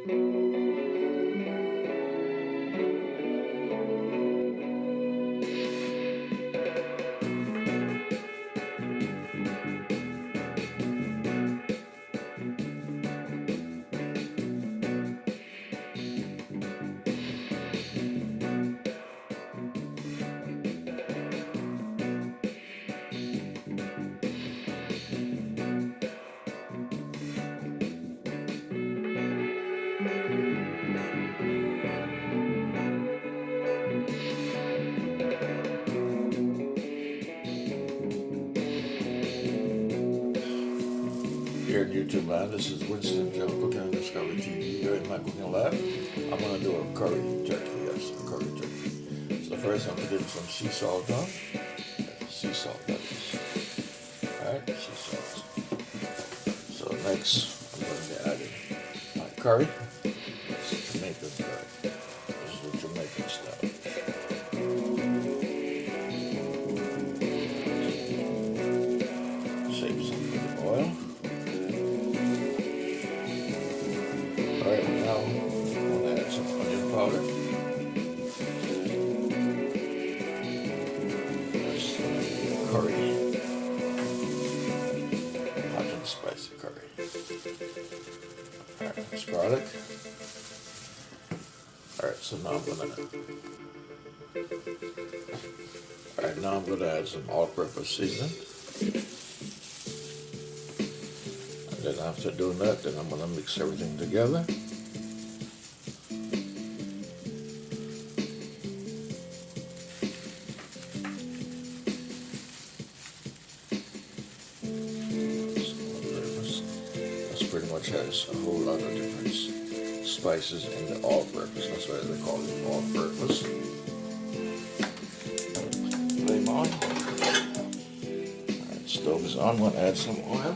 Here on YouTube, man, this is Winston Joe cooking on Discovery TV. Here in my cooking lab, I'm gonna do a curry turkey. Yes, a curry turkey. So first, I'm putting some sea salt on. Sea salt, that is. Alright, sea salt. So next, I'm gonna be adding my curry. It's Jamaican curry. This is the Jamaican style. Shape some of the oil. Alright, now I'm going to add some onion powder. There's some curry. Hot and spicy curry. Alright, there's garlic. Alright, so now I'm going to add some all-purpose seasoning. Then after doing that, then I'm going to mix everything together. This pretty much has a whole lot of different spices in the all-purpose. That's why they call it all-purpose. Flame on. Alright, stove is on. I'm going to add some oil.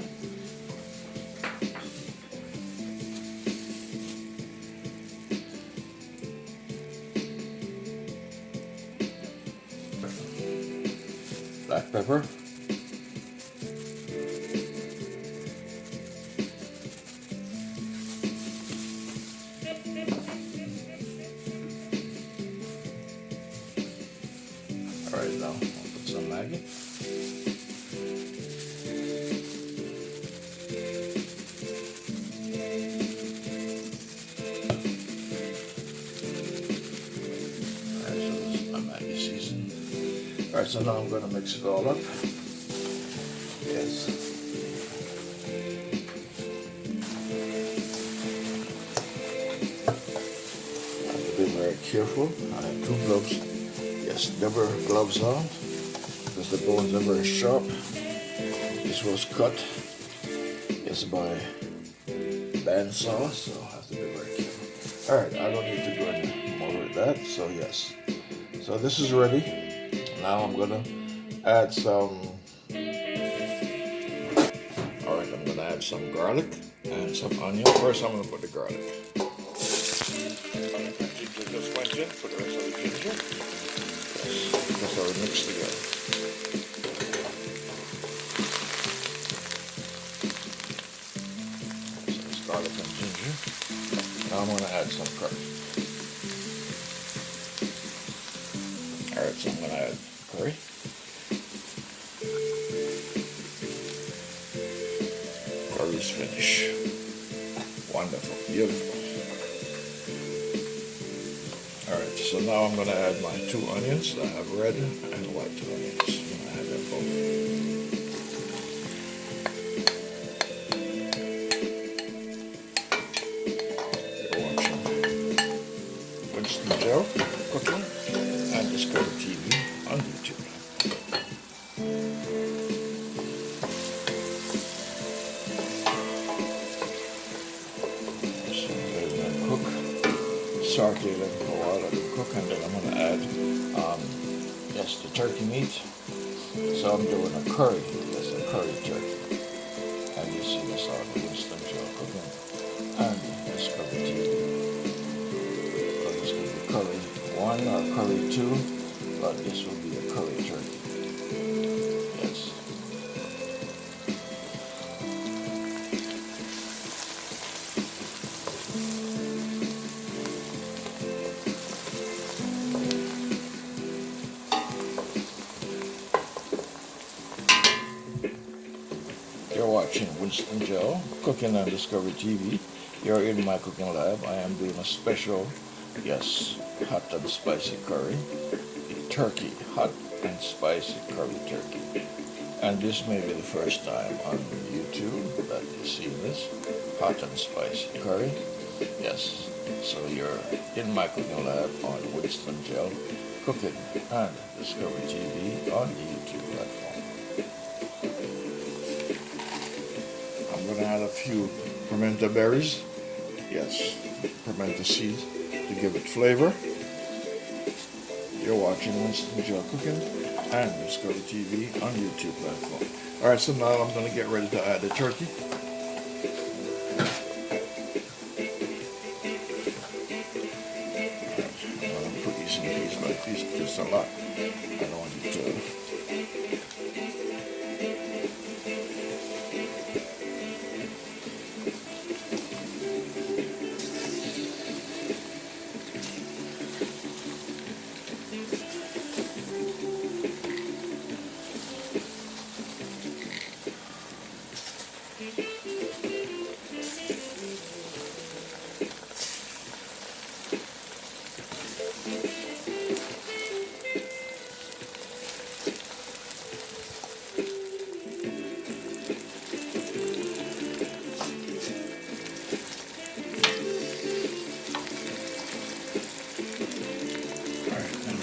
Black pepper. Alright, now I'll put some Maggi. Alright, so this is my Maggi season. Alright, so now I'm going to mix it all up. Yes. I have to be very careful. I have 2 gloves. Yes, double gloves on because the bones are very sharp. This was cut, yes, by bandsaw, so I have to be very careful. Alright, I don't need to go any more with that, so yes. So this is ready. Now I'm gonna add some, alright, I'm gonna add some garlic and some onion. First I'm gonna put the garlic. Ginger just went in, put the rest of the ginger. That's all mixed together. So it's garlic and ginger. Now I'm gonna add some curry. Alright, so I'm gonna add curry. Curry's finished. Wonderful, beautiful. Alright, so now I'm going to add my 2 onions. I have red and white onions. I'm going to add them both. You're watching Winston Joe cooking and Discovery TV on YouTube. So let them cook. Saute them for a while, let them cook, and then I'm going to add, yes, the turkey meat. So I'm doing a curry. That's a curry turkey. And you see this on the Winston Joe cooking and Discovery TV. So this could be curry 1 or curry 2, but this will be a curry turkey. Yes. watching Winston Joe, Cooking on Discovery TV. You're in my cooking lab. I am doing a special, yes, hot and spicy curry. A turkey, hot and spicy curry turkey. And this may be the first time on YouTube that you see this hot and spicy curry. Yes, so you're in my cooking lab on Winston Joe, Cooking and Discovery TV on the YouTube platform. I'm going to add a few pimento berries. Yes, pimento seeds to give it flavor. You're watching Winston Joe Cooking and Discovery TV on YouTube platform. Alright, so now I'm going to get ready to add the turkey. I'm going to put these in pieces like this, just a lot. I don't want it to...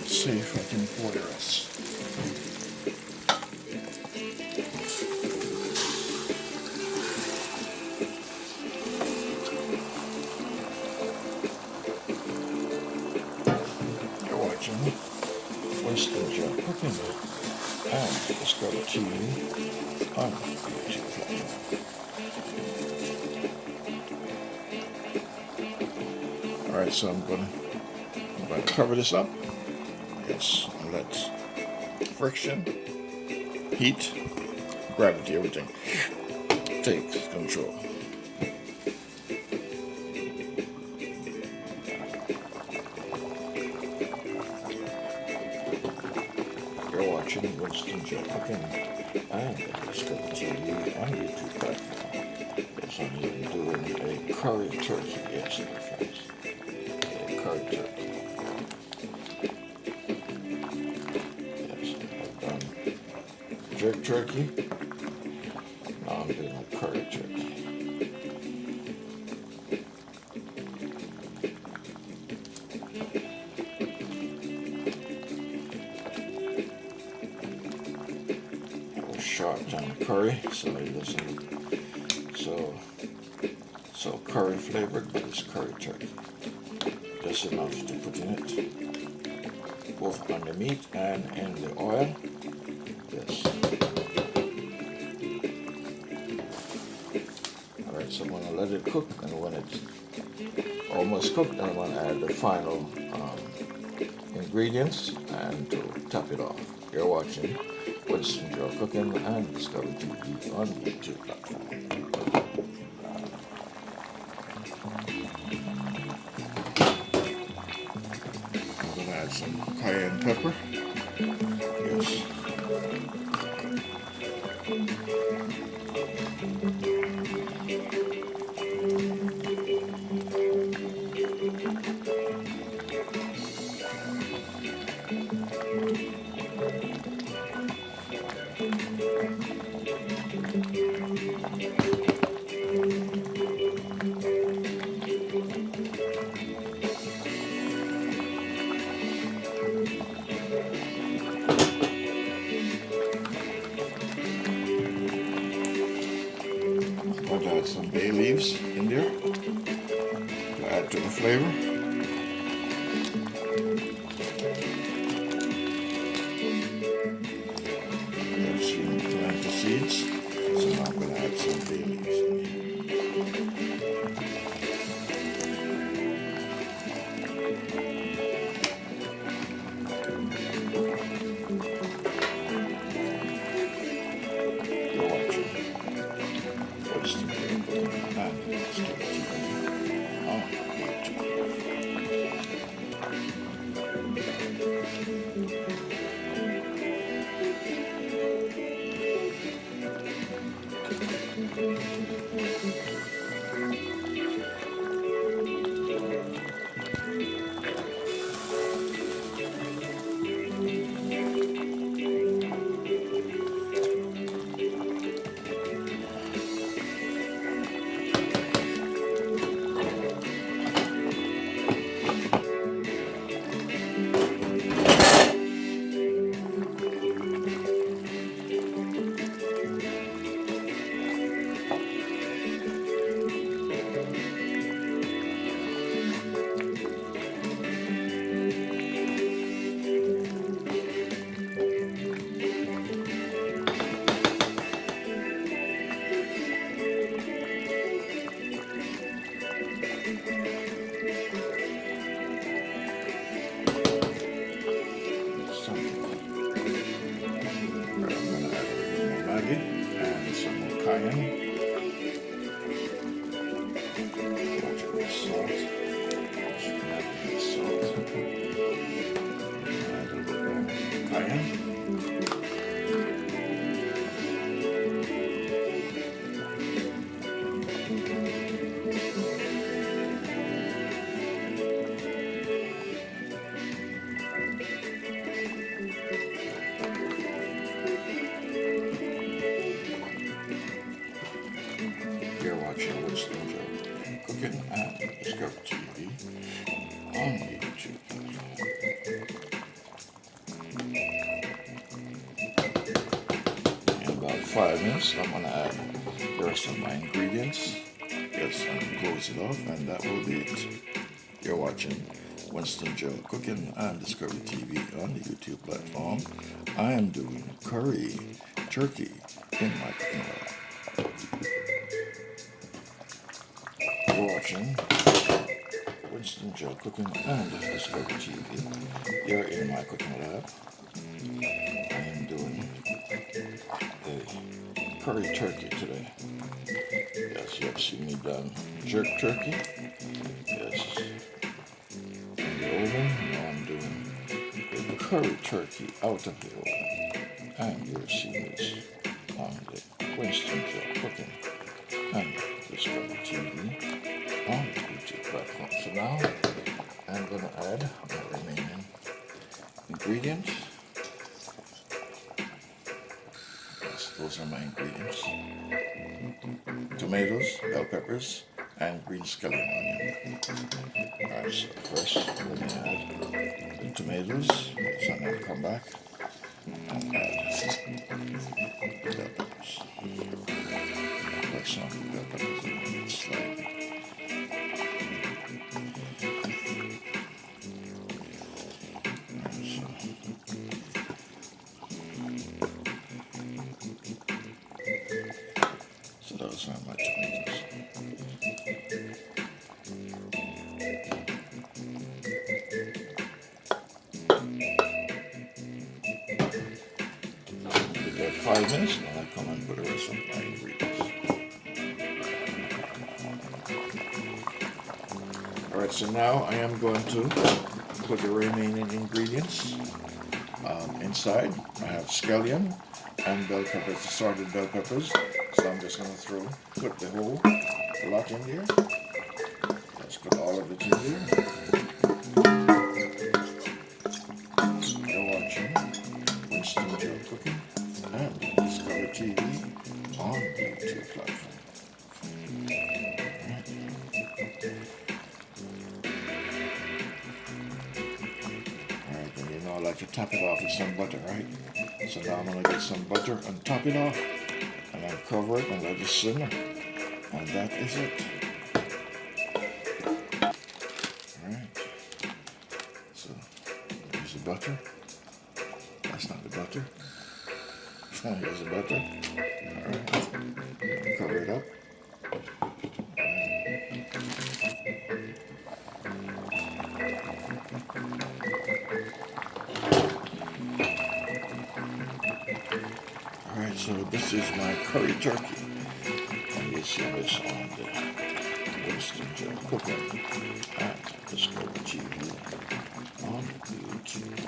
see if I can pour the rest. You're watching Winston Joe Cooking and Discovery TV on YouTube platform. Alright, so I'm going to cover this up. Yes, and let friction, heat, gravity, everything take control. You're watching Winston Joe Cooking and Discovery TV on YouTube platform. Yes, I'm even doing a curry turkey. Yes, my friends, a curry turkey. Jerk turkey. Now I'm doing a curry turkey. I was sharp on curry, so it doesn't so curry flavored, but it's curry turkey. Just enough to put in it, both on the meat and in the oil. Yes. Alright, so I'm going to let it cook, and when it's almost cooked, I'm going to add the final ingredients and to top it off. You're watching Winston Joe Cooking and Discovery TV on the YouTube platform. I'm going to add some cayenne pepper. Yes. I'll add some bay leaves in there to add to the flavor. There's some pimento seeds, so now I'm going to add some bay leaves in here. You're watching Winston Joe Cooking and Discovery TV on YouTube. on YouTube. In about 5 minutes, I'm going to add the rest of my ingredients. Yes, and close it off, and that will be it. You're watching Winston Joe Cooking and Discovery TV on the YouTube platform. I am doing curry turkey in my cooking lab. You're watching Winston Joe Cooking and Discovery TV. You're in my cooking lab. I am doing a curry turkey today. Yes, you have seen me done jerk turkey. Yes. In the oven. Now I'm doing a curry turkey out of the oven. And you're seeing this on the Winston Joe Cooking and Discovery TV on the YouTube platform. So now I'm going to add my remaining ingredients. Yes, those are my ingredients. Tomatoes, bell peppers, and green scallion onion. Alright, so first let me add the tomatoes. Yes, and then come back and add the bell peppers. Put some bell peppers in it slightly. So those are my tomatoes. Give that 5 minutes, and then I come and put the rest of my ingredients. Alright, so now I am going to put the remaining ingredients inside. I have scallion and bell peppers, assorted bell peppers. So I'm just going to put the whole lot in there. Let's put all of it in there. You're watching Winston Joe Cooking and Discovery TV on the YouTube platform. Alright, and you know I like to top it off with some butter, right? So now I'm going to get some butter and top it off. And then cover it and let it simmer. And that is it. Alright. So, here's the butter. That's not the butter. Here's the butter. Alright. Cover it up. Alright, so this is my curry turkey. And you see this on the Winston Joe Cooking and Discovery TV on YouTube.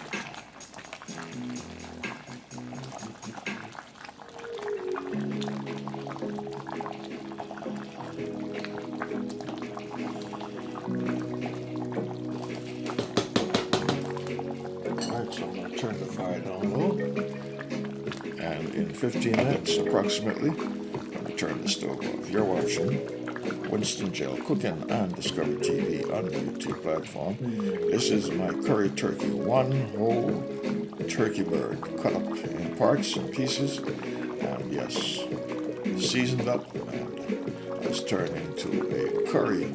Alright, so I'm going to turn the fire down low. And in 15 minutes, approximately, I'll turn the stove off. You're watching Winston Joe Cooking and Discovery TV on the YouTube platform. This is my curry turkey, one whole turkey bird cut up in parts and pieces, and yes, seasoned up, and it's turned into a curry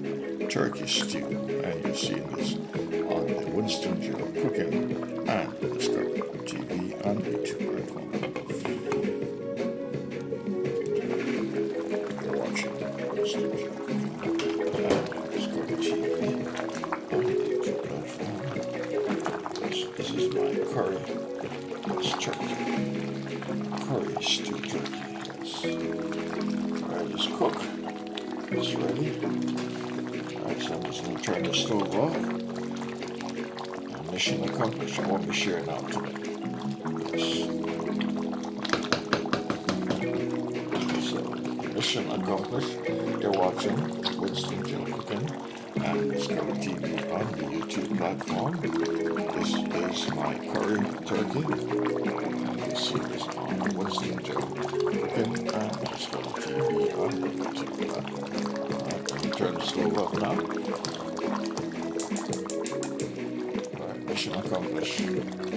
turkey stew. And you're seeing this on the Winston Joe Cooking and Discovery TV on the YouTube platform. This is my curry. It's turkey. Curry stew turkey. Yes. Alright, it's cooked. It's ready. Alright, so I'm just going to turn the stove off. And mission accomplished. I won't be sharing out today. Yes. So, mission accomplished. You're watching Winston Joe Cooking and Discovery TV on the YouTube platform. This is my curry turkey. And you see this on Winston Joe Cooking and Discovery TV on the YouTube platform. Alright, let me turn the stove up now. accomplish.